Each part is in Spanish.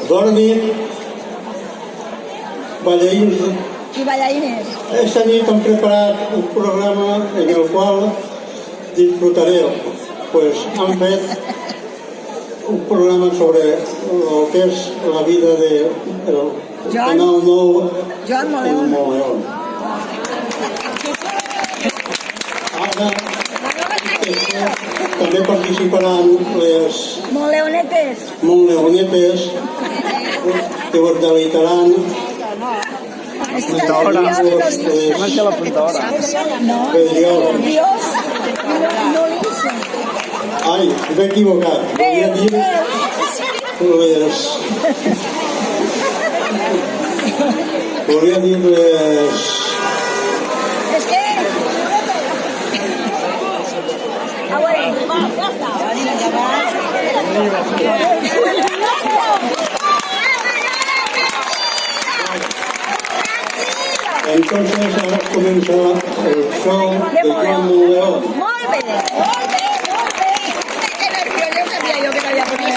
Dormi, ballarins i ballarines. Esta nit hem preparat un programa en el qual disfrutareu. Pues han fet un programa sobre el que és la vida de Canal 9 Joan en Moleón. Moleón. Ara també participaran les Montleonetes que us delitaran Dios no l'hizo. Ai, m'he equivocat. Volia dir les... És que... Entonces ahora comienza el show de Joan Moleón. Molt bé, molt bé, molt bé. Que nerviós, ja ho sabia jo que t'havia posat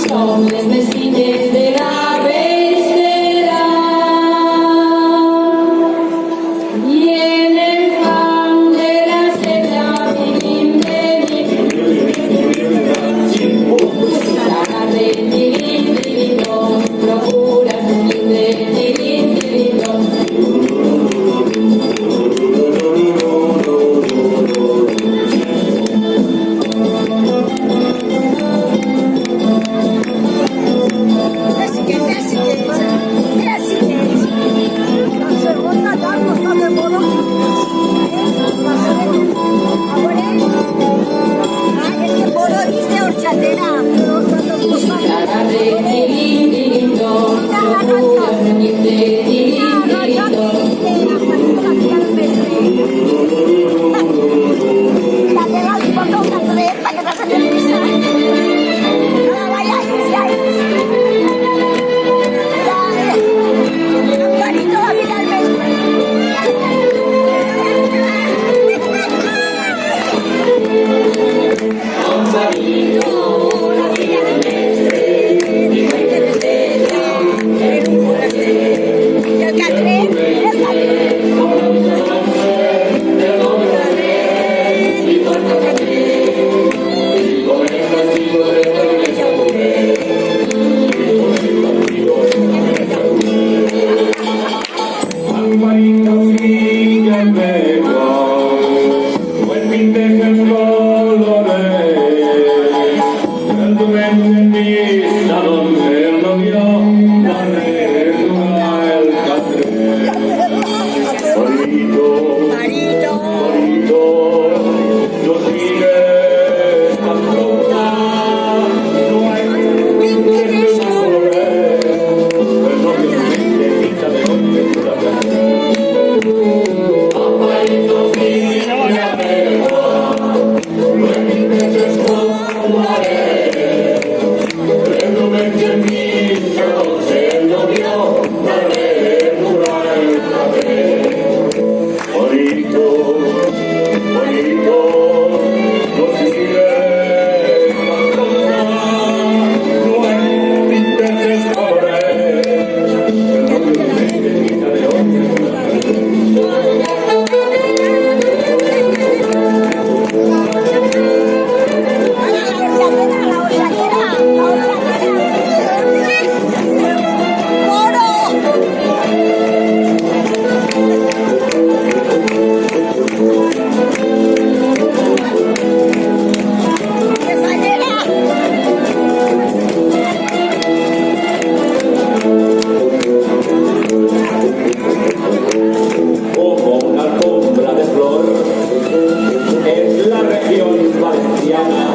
Som les vecines de la Bestera i en el fang de la seda vivim de nit. La de tirim, tirim, procura fugir de tirim, tirim. Marito, Gracias.